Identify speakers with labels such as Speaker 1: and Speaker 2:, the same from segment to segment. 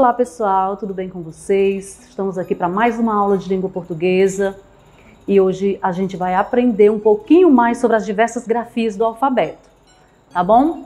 Speaker 1: Olá pessoal, tudo bem com vocês? Estamos aqui para mais uma aula de língua portuguesa e hoje a gente vai aprender um pouquinho mais sobre as diversas grafias do alfabeto, tá bom?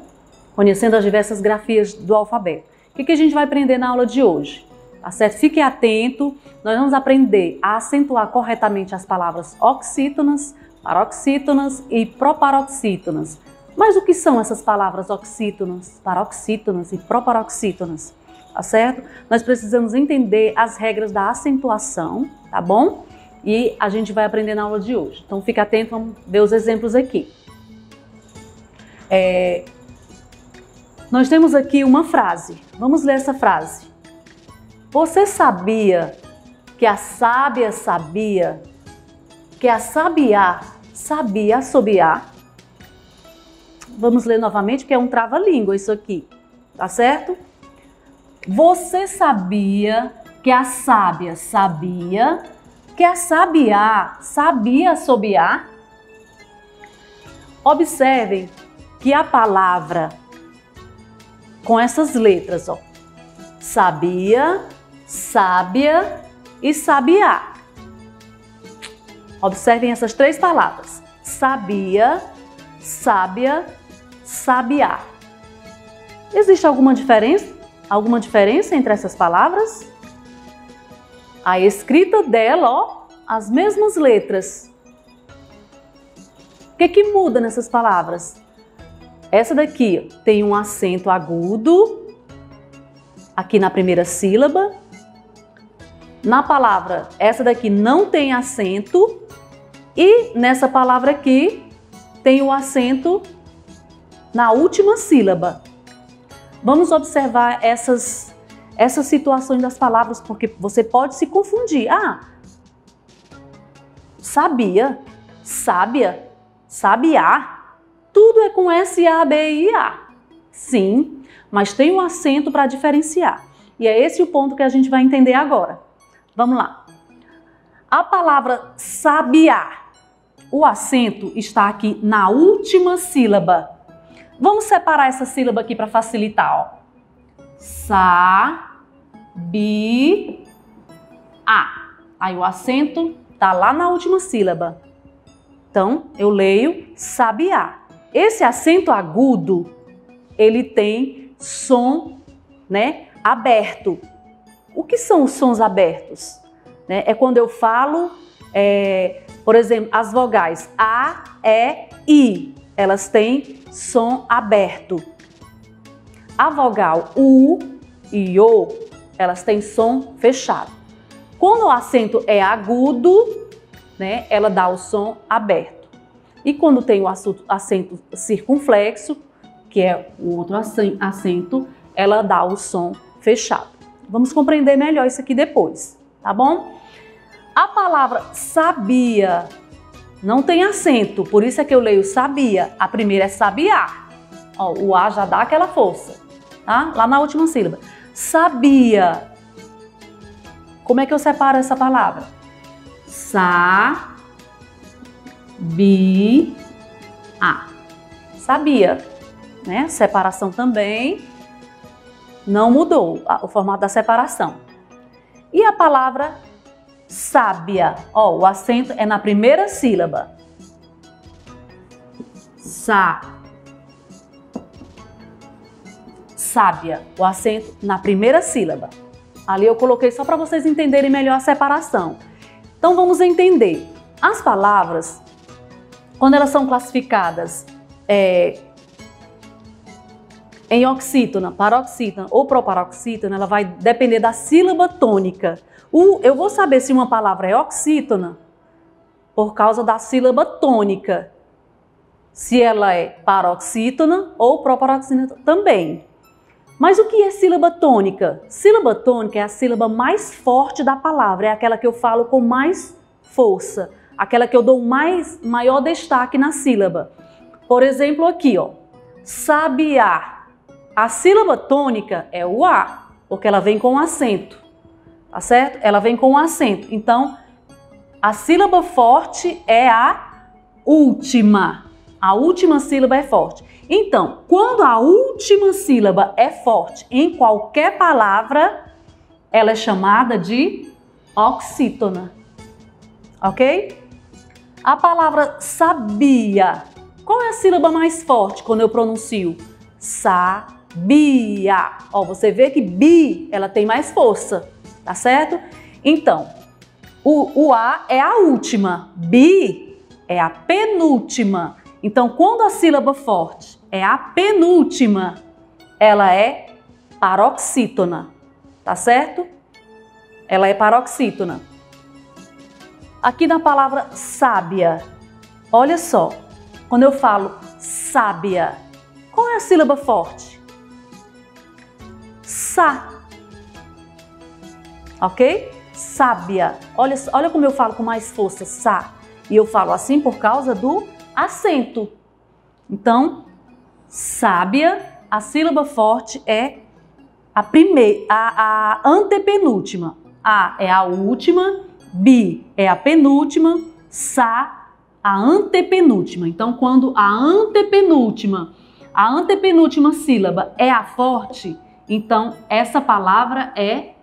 Speaker 1: Conhecendo as diversas grafias do alfabeto. O que a gente vai aprender na aula de hoje? Tá certo? Fique atento, nós vamos aprender a acentuar corretamente as palavras oxítonas, paroxítonas e proparoxítonas. Mas o que são essas palavras oxítonas, paroxítonas e proparoxítonas? Tá certo? Nós precisamos entender as regras da acentuação, tá bom? E a gente vai aprender na aula de hoje. Então fica atento, vamos ver os exemplos aqui. Nós temos aqui uma frase. Vamos ler essa frase. Você sabia que a sábia sabia que a sabiá sabia assobiar? Vamos ler novamente, que é um trava-língua isso aqui, tá certo? Você sabia que a sábia sabia que a sabiá sabia assobiar? Observem que a palavra com essas letras, ó, sabia, sábia e sabiá. Observem essas três palavras: sabia, sábia, sabiá. Existe alguma diferença? Alguma diferença entre essas palavras? A escrita dela, ó, as mesmas letras. O que muda nessas palavras? Essa daqui tem um acento agudo aqui na primeira sílaba. Na palavra, essa daqui não tem acento. E nessa palavra aqui tem o acento na última sílaba. Vamos observar essas situações das palavras, porque você pode se confundir. Ah, sabia, sábia, sabiá, tudo é com S, A, B e A. Sim, mas tem um acento para diferenciar. E é esse o ponto que a gente vai entender agora. Vamos lá. A palavra sabiá, o acento está aqui na última sílaba. Vamos separar essa sílaba aqui para facilitar, ó. Sa, bi, a. Aí o acento tá lá na última sílaba. Então, eu leio sabiá. Esse acento agudo, ele tem som, né, aberto. O que são os sons abertos? É quando eu falo, por exemplo, as vogais A, E, I. Elas têm som aberto. A vogal U e O, elas têm som fechado. Quando o acento é agudo, né, ela dá o som aberto. E quando tem o acento circunflexo, que é o outro acento, ela dá o som fechado. Vamos compreender melhor isso aqui depois, tá bom? A palavra sabia não tem acento, por isso é que eu leio sabia. A primeira é sabiá. Ó, o A já dá aquela força, tá? Lá na última sílaba. Sabia. Como é que eu separo essa palavra? Sa, bi, a. Sabia, né? Separação também não mudou o formato da separação. E a palavra sábia, ó, o acento é na primeira sílaba. Sa. Sábia, o acento na primeira sílaba. Ali eu coloquei só para vocês entenderem melhor a separação. Então vamos entender. As palavras, quando elas são classificadas em oxítona, paroxítona ou proparoxítona, ela vai depender da sílaba tônica. Eu vou saber se uma palavra é oxítona por causa da sílaba tônica. Se ela é paroxítona ou proparoxítona também. Mas o que é sílaba tônica? Sílaba tônica é a sílaba mais forte da palavra, é aquela que eu falo com mais força, aquela que eu dou maior destaque na sílaba. Por exemplo, aqui, ó, sabiá. A sílaba tônica é o A, porque ela vem com acento, tá certo? Ela vem com acento. Então, a sílaba forte é a última. A última sílaba é forte. Então, quando a última sílaba é forte em qualquer palavra, ela é chamada de oxítona, ok? A palavra sabia, qual é a sílaba mais forte quando eu pronuncio? Sabia. Ó, você vê que bi, ela tem mais força, tá certo? Então, o A é a última, bi é a penúltima. Então, quando a sílaba forte é a penúltima, ela é paroxítona, tá certo? Ela é paroxítona. Aqui na palavra sábia, olha só, quando eu falo sábia, qual é a sílaba forte? Sá, ok? Sábia, olha como eu falo com mais força, sá. E eu falo assim por causa do acento. Então, sábia, a sílaba forte é a antepenúltima. A é a última, bi é a penúltima, sá a antepenúltima. Então, quando a antepenúltima sílaba é a forte, então essa palavra é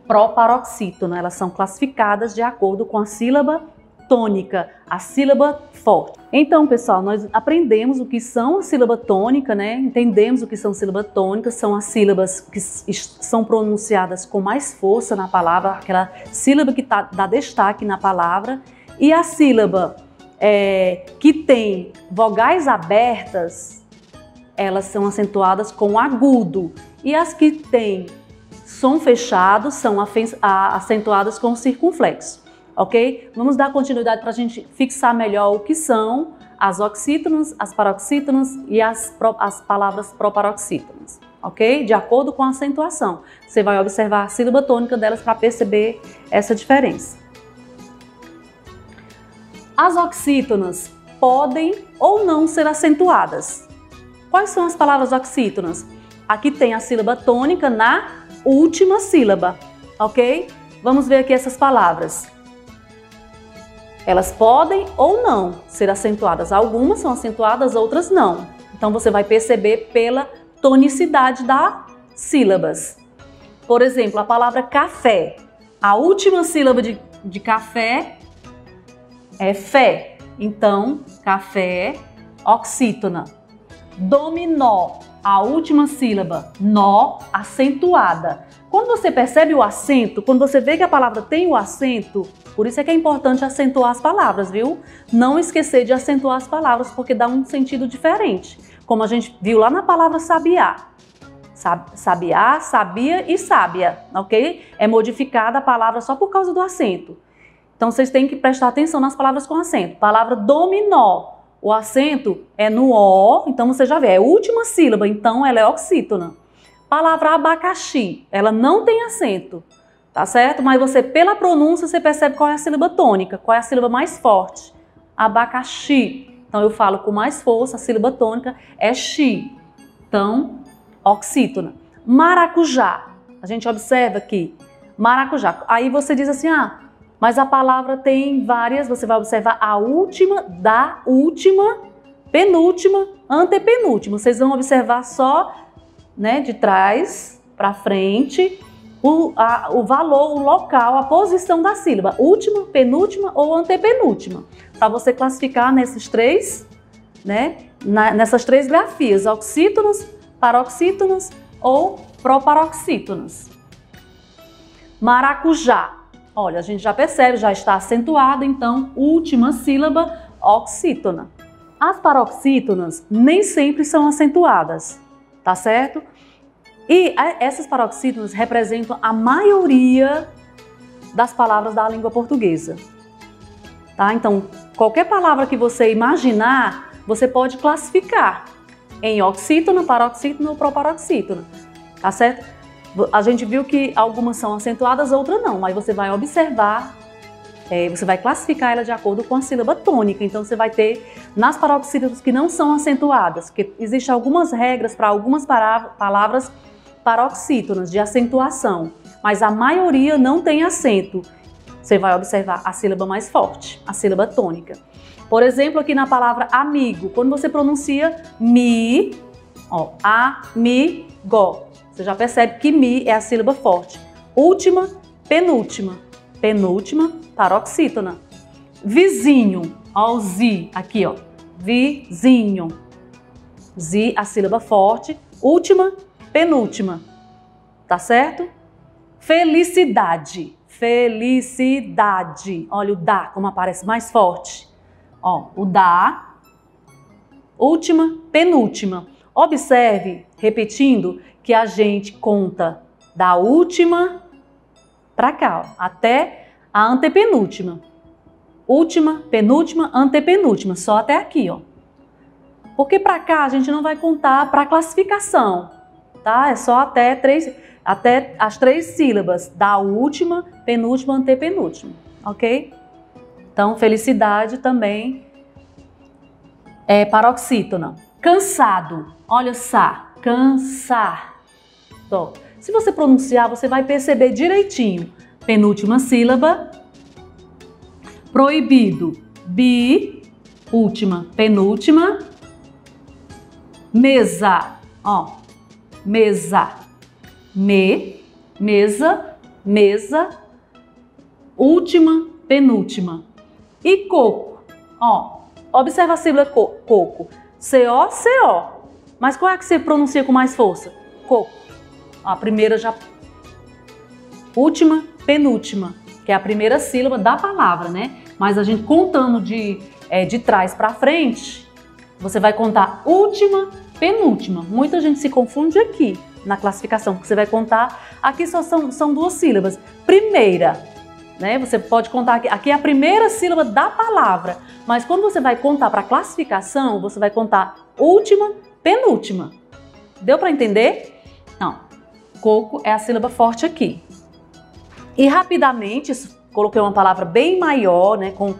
Speaker 1: proparoxítona. Elas são classificadas de acordo com a sílaba tônica, a sílaba forte. Então, pessoal, nós aprendemos o que são a sílaba tônica, né? Entendemos o que são sílabas tônicas, são as sílabas que são pronunciadas com mais força na palavra, aquela sílaba que dá destaque na palavra, e a sílaba que tem vogais abertas, elas são acentuadas com agudo, e as que têm som fechado são acentuadas com circunflexo. Ok? Vamos dar continuidade para a gente fixar melhor o que são as oxítonas, as paroxítonas e as palavras proparoxítonas, ok? De acordo com a acentuação. Você vai observar a sílaba tônica delas para perceber essa diferença. As oxítonas podem ou não ser acentuadas. Quais são as palavras oxítonas? Aqui tem a sílaba tônica na última sílaba, ok? Vamos ver aqui essas palavras. Elas podem ou não ser acentuadas. Algumas são acentuadas, outras não. Então, você vai perceber pela tonicidade das sílabas. Por exemplo, a palavra café. A última sílaba de café é fé. Então, café, oxítona. Dominó. A última sílaba, nó, acentuada. Quando você percebe o acento, quando você vê que a palavra tem o acento, por isso é que é importante acentuar as palavras, viu? Não esquecer de acentuar as palavras, porque dá um sentido diferente. Como a gente viu lá na palavra sabiá. Sabiá, sabia e sábia, ok? É modificada a palavra só por causa do acento. Então, vocês têm que prestar atenção nas palavras com acento. Palavra dominó. O acento é no O, então você já vê, é a última sílaba, então ela é oxítona. Palavra abacaxi, ela não tem acento, tá certo? Mas você, pela pronúncia, você percebe qual é a sílaba tônica, qual é a sílaba mais forte. Abacaxi, então eu falo com mais força, a sílaba tônica é xi, então oxítona. Maracujá, a gente observa aqui, maracujá. Aí você diz assim, mas a palavra tem várias, você vai observar a última, da última, penúltima, antepenúltima. Vocês vão observar só, né, de trás para frente, o valor, o local, a posição da sílaba, última, penúltima ou antepenúltima, para você classificar nesses três, né, nessas três grafias, oxítonas, paroxítonas ou proparoxítonas. Maracujá. Olha, a gente já percebe, já está acentuado, então, última sílaba, oxítona. As paroxítonas nem sempre são acentuadas, tá certo? E essas paroxítonas representam a maioria das palavras da língua portuguesa, tá? Então, qualquer palavra que você imaginar, você pode classificar em oxítona, paroxítona ou proparoxítona, tá certo? A gente viu que algumas são acentuadas, outras não, mas você vai observar, você vai classificar ela de acordo com a sílaba tônica. Então, você vai ter nas paroxítonas que não são acentuadas, porque existem algumas regras para algumas palavras paroxítonas de acentuação, mas a maioria não tem acento. Você vai observar a sílaba mais forte, a sílaba tônica. Por exemplo, aqui na palavra amigo, quando você pronuncia mi, amigo, você já percebe que mi é a sílaba forte. última, penúltima. Penúltima, paroxítona. Vizinho, ó o zi, aqui ó, vizinho. Zi, a sílaba forte, última, penúltima, tá certo? Felicidade, felicidade. Olha o dá, como aparece mais forte. Ó, o dá, última, penúltima. Observe, repetindo, que a gente conta da última para cá, ó, até a antepenúltima. Última, penúltima, antepenúltima, só até aqui, ó. Porque para cá a gente não vai contar para classificação, tá? É só até as 3 sílabas da última, penúltima, antepenúltima, ok? Então, felicidade também é paroxítona. Cansado, olha só, cansar. Então, se você pronunciar, você vai perceber direitinho. Penúltima sílaba. Proibido, bi, última, penúltima. Mesa, ó, mesa, mesa, mesa, última, penúltima. E coco, ó, observa a sílaba coco, C-O-C-O. Mas qual é que você pronuncia com mais força? Coco. A primeira já, última, penúltima, que é a primeira sílaba da palavra, né? Mas a gente contando de trás para frente, você vai contar última, penúltima. Muita gente se confunde aqui na classificação, porque você vai contar, aqui só são 2 sílabas. Primeira, né? Você pode contar aqui é a primeira sílaba da palavra, mas quando você vai contar para classificação, você vai contar última, penúltima. Deu para entender? Não. Coco é a sílaba forte aqui. E rapidamente, coloquei uma palavra bem maior, né? Com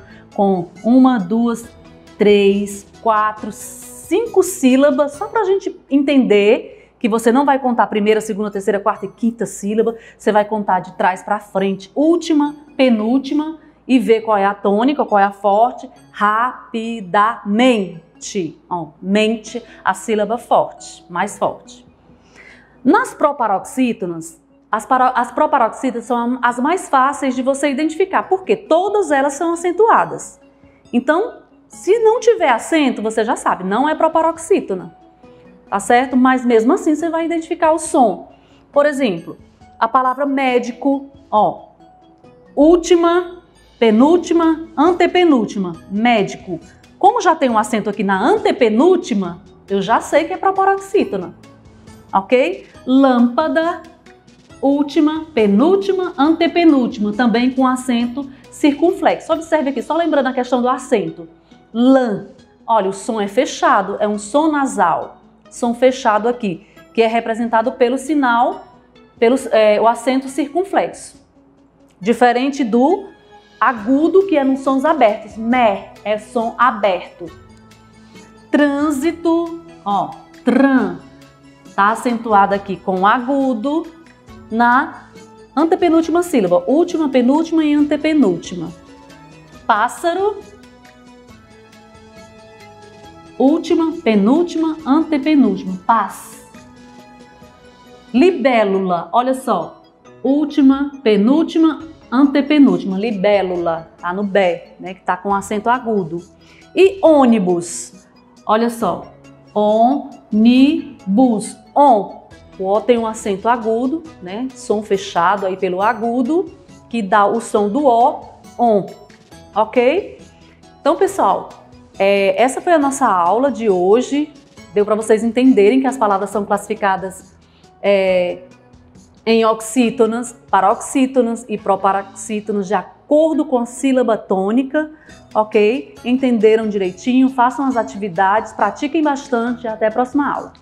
Speaker 1: 1, 2, 3, 4, 5 sílabas, só para a gente entender que você não vai contar a primeira, segunda, terceira, quarta e quinta sílaba, você vai contar de trás para frente, última, penúltima, e ver qual é a tônica, qual é a forte, rapidamente. Ó, mente, a sílaba forte, mais forte. Nas proparoxítonas, as proparoxítonas são as mais fáceis de você identificar, porque todas elas são acentuadas. Então, se não tiver acento, você já sabe, não é proparoxítona, tá certo? Mas mesmo assim você vai identificar o som. Por exemplo, a palavra médico, ó, última, penúltima, antepenúltima, médico. Como já tem um acento aqui na antepenúltima, eu já sei que é proparoxítona, ok? Lâmpada, última, penúltima, antepenúltima, também com acento circunflexo. Observe aqui, só lembrando a questão do acento. Lã, olha, o som é fechado, é um som nasal, som fechado aqui, que é representado pelo sinal, o acento circunflexo. Diferente do agudo, que é nos sons abertos. Mé é som aberto. Trânsito, ó, tran, tá acentuado aqui com agudo na antepenúltima sílaba, última, penúltima e antepenúltima. Pássaro, última, penúltima, antepenúltima, paz. Libélula, olha só, última, penúltima, antepenúltima, libélula, tá no bé, né, que tá com acento agudo. E ônibus, olha só, ônibus, on. O O tem um acento agudo, né? Som fechado aí pelo agudo, que dá o som do O, on, ok? Então, pessoal, essa foi a nossa aula de hoje. Deu para vocês entenderem que as palavras são classificadas em oxítonas, paroxítonas e proparoxítonas de acordo com a sílaba tônica, ok? Entenderam direitinho? Façam as atividades, pratiquem bastante e até a próxima aula.